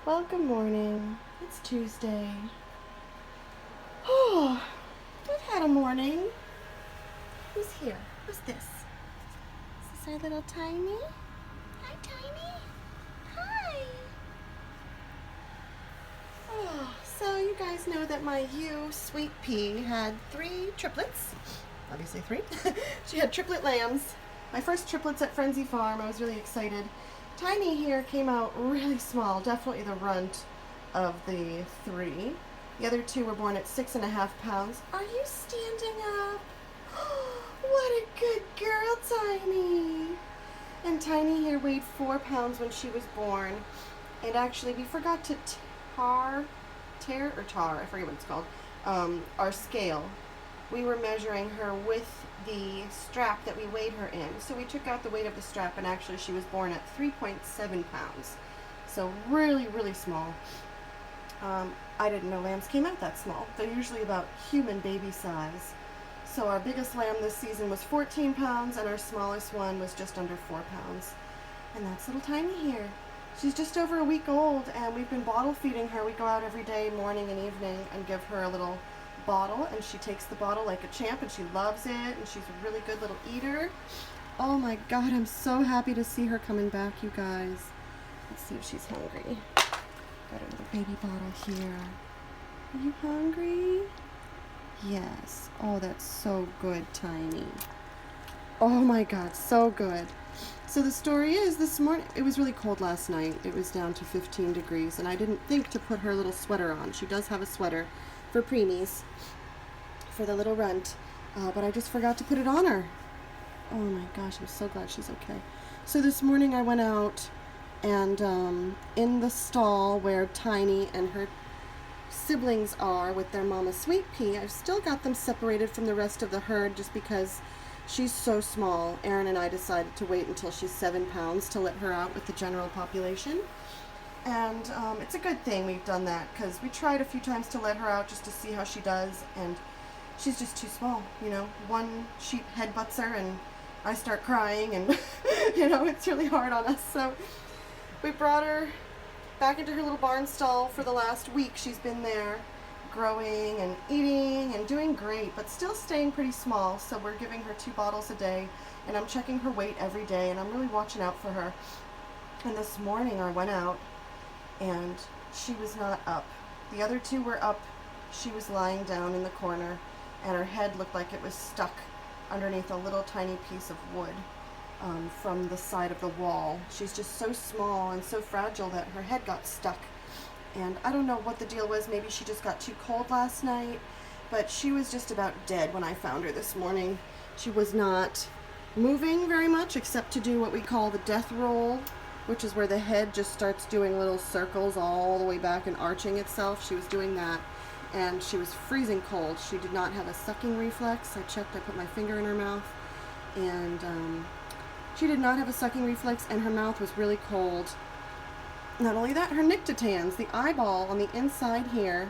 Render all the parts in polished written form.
Well, good morning. It's Tuesday. Oh, we've had a morning. Who's here? Who's this? Is this our little Tiny? Hi, Tiny. Hi. Oh, so you guys know that my sweet pea had 3 triplets. Obviously 3. She had triplet lambs. My first triplets at Frenzy Farm. I was really excited. Tiny here came out really small, definitely the runt of the 3. The other 2 were born at 6.5 pounds. Are you standing up? What a good girl, Tiny. And Tiny here weighed 4 pounds when she was born. And actually, we forgot to tar, I forget what it's called, our scale. We were measuring her with the strap that we weighed her in. So we took out the weight of the strap, and actually she was born at 3.7 pounds. So really, really small. I didn't know lambs came out that small. They're usually about human baby size. So our biggest lamb this season was 14 pounds, and our smallest one was just under 4 pounds. And that's little Tiny here. She's just over a week old, and we've been bottle feeding her. We go out every day, morning and evening, and give her a little bottle, and she takes the bottle like a champ, and she loves it, and she's a really good little eater. Oh my God, I'm so happy to see her coming back, you guys. Let's see if she's hungry. Got a little baby bottle here. Are you hungry? Yes. Oh, that's so good, Tiny. Oh my God, so good. So the story is, this morning, it was really cold last night. It was down to 15 degrees, and I didn't think to put her little sweater on. She does have a sweater for preemies, for the little runt, but I just forgot to put it on her. Oh my gosh, I'm so glad she's okay. So this morning I went out, and in the stall where Tiny and her siblings are with their mama Sweet Pea, I've still got them separated from the rest of the herd just because she's so small. Aaron and I decided to wait until she's 7 pounds to let her out with the general population. And it's a good thing we've done that, because we tried a few times to let her out just to see how she does, and she's just too small, you know. One sheep headbutts her and I start crying, and you know, it's really hard on us. So we brought her back into her little barn stall for the last week. She's been there growing and eating and doing great, but still staying pretty small. So we're giving her 2 bottles a day, and I'm checking her weight every day, and I'm really watching out for her. And this morning I went out, and she was not up. The other 2 were up. She was lying down in the corner, and her head looked like it was stuck underneath a little tiny piece of wood from the side of the wall. She's just so small and so fragile that her head got stuck. And I don't know what the deal was. Maybe she just got too cold last night, but she was just about dead when I found her this morning. She was not moving very much, except to do what we call the death roll, which is where the head just starts doing little circles all the way back and arching itself. She was doing that, and she was freezing cold. She did not have a sucking reflex. I checked, I put my finger in her mouth, and she did not have a sucking reflex, and her mouth was really cold. Not only that, her nictitans, the eyeball on the inside here,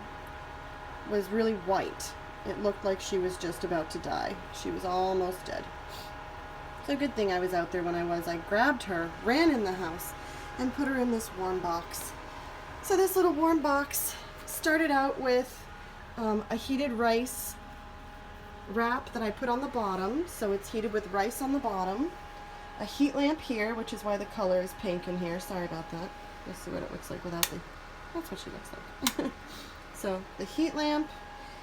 was really white. It looked like she was just about to die. She was almost dead. So good thing I was out there when I was. I grabbed her, ran in the house, and put her in this warm box. So this little warm box started out with a heated rice wrap that I put on the bottom. So it's heated with rice on the bottom. A heat lamp here, which is why the color is pink in here. Sorry about that. Let's see what it looks like without the... That's what she looks like. So the heat lamp,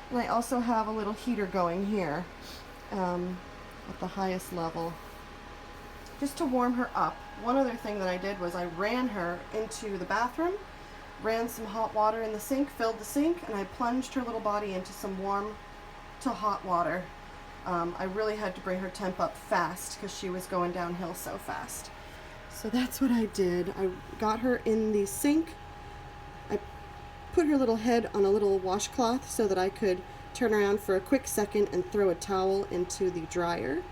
and I also have a little heater going here at the highest level, just to warm her up. One other thing that I did was I ran her into the bathroom, ran some hot water in the sink, filled the sink, and I plunged her little body into some warm to hot water. I really had to bring her temp up fast because she was going downhill so fast. So that's what I did. I got her in the sink. I put her little head on a little washcloth so that I could turn around for a quick second and throw a towel into the dryer.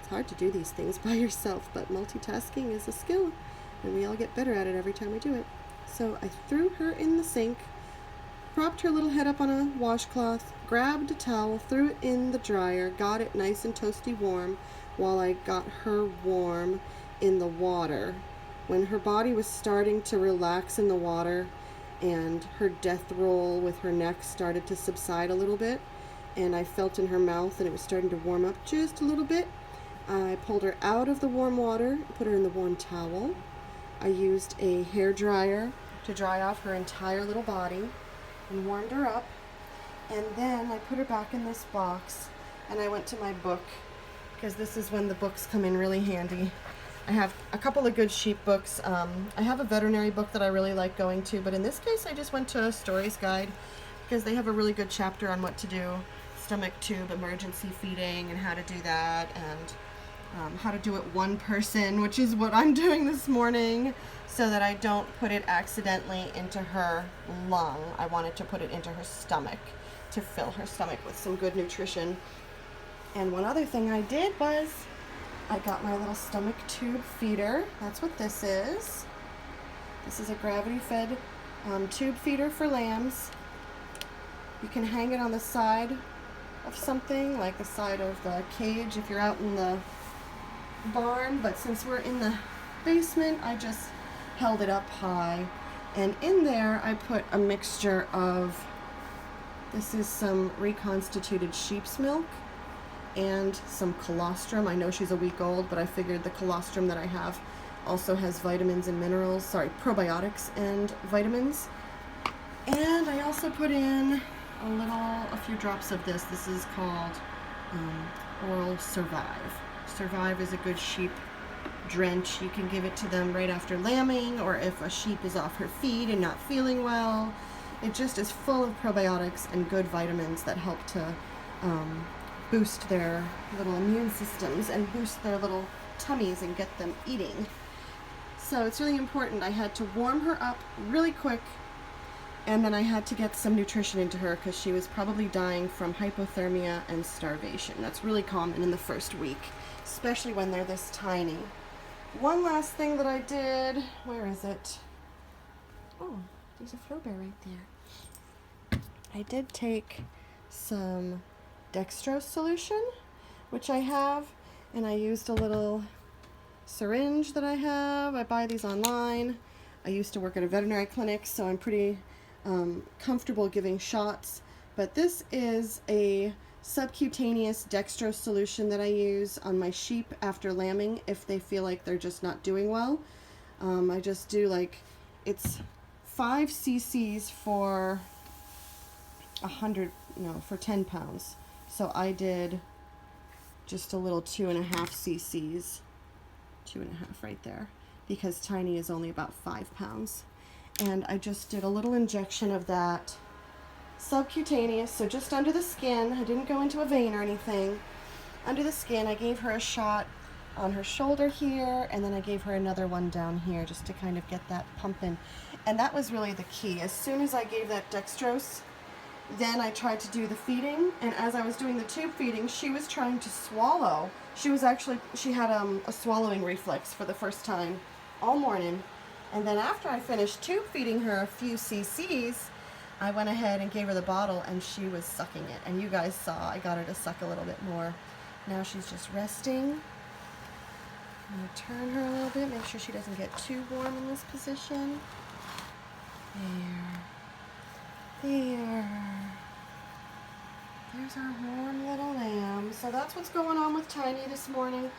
It's hard to do these things by yourself, but multitasking is a skill, and we all get better at it every time we do it. So I threw her in the sink, propped her little head up on a washcloth, grabbed a towel, threw it in the dryer, got it nice and toasty warm while I got her warm in the water. When her body was starting to relax in the water, and her death roll with her neck started to subside a little bit, and I felt in her mouth and it was starting to warm up just a little bit. I pulled her out of the warm water, put her in the warm towel. I used a hair dryer to dry off her entire little body and warmed her up. And then I put her back in this box and I went to my book, because this is when the books come in really handy. I have a couple of good sheep books. I have a veterinary book that I really like going to, but in this case I just went to a Stories Guide because they have a really good chapter on what to do, stomach tube emergency feeding and how to do that, and how to do it one person, which is what I'm doing this morning, so that I don't put it accidentally into her lung. I wanted to put it into her stomach to fill her stomach with some good nutrition. And one other thing I did was I got my little stomach tube feeder. That's what this is. This is a gravity-fed tube feeder for lambs. You can hang it on the side of something, like the side of the cage if you're out in the barn, but since we're in the basement, I just held it up high. And in there I put a mixture of, this is some reconstituted sheep's milk and some colostrum. I know she's a week old, but I figured the colostrum that I have also has vitamins and minerals, probiotics and vitamins. And I also put in a few drops of this. This is called Oral Survive. Survive is a good sheep drench. You can give it to them right after lambing, or if a sheep is off her feed and not feeling well. It just is full of probiotics and good vitamins that help to boost their little immune systems and boost their little tummies and get them eating. So it's really important. I had to warm her up really quick, and then I had to get some nutrition into her because she was probably dying from hypothermia and starvation. That's really common in the first week, especially when they're this tiny. One last thing that I did, where is it? Oh, there's a flow bear right there. I did take some dextrose solution, which I have, and I used a little syringe that I have. I buy these online. I used to work at a veterinary clinic, so I'm pretty comfortable giving shots, but this is a subcutaneous dextrose solution that I use on my sheep after lambing if they feel like they're just not doing well. I just do it's 5 cc's for 10 pounds. So I did just a little 2.5 cc's, 2.5 right there, because Tiny is only about 5 pounds. And I just did a little injection of that subcutaneous, so just under the skin. I didn't go into a vein or anything. Under the skin, I gave her a shot on her shoulder here, and then I gave her another one down here just to kind of get that pumping. And that was really the key. As soon as I gave that dextrose, then I tried to do the feeding, and as I was doing the tube feeding, she was trying to swallow. She had a swallowing reflex for the first time all morning. And then after I finished tube feeding her a few cc's, I went ahead and gave her the bottle, and she was sucking it. And you guys saw I got her to suck a little bit more. Now she's just resting. I'm going to turn her a little bit, make sure she doesn't get too warm in this position. There. There's our warm little lamb. So that's what's going on with Tiny this morning.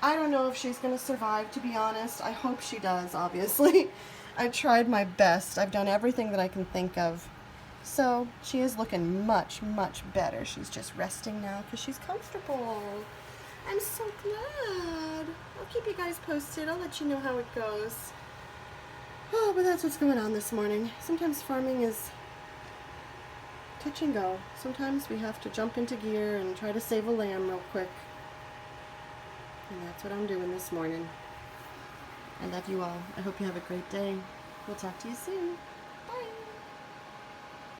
I don't know if she's going to survive, to be honest. I hope she does, obviously. I tried my best. I've done everything that I can think of. So she is looking much, much better. She's just resting now because she's comfortable. I'm so glad. I'll keep you guys posted. I'll let you know how it goes. Oh, but that's what's going on this morning. Sometimes farming is touch and go. Sometimes we have to jump into gear and try to save a lamb real quick. And that's what I'm doing this morning. I love you all. I hope you have a great day. We'll talk to you soon.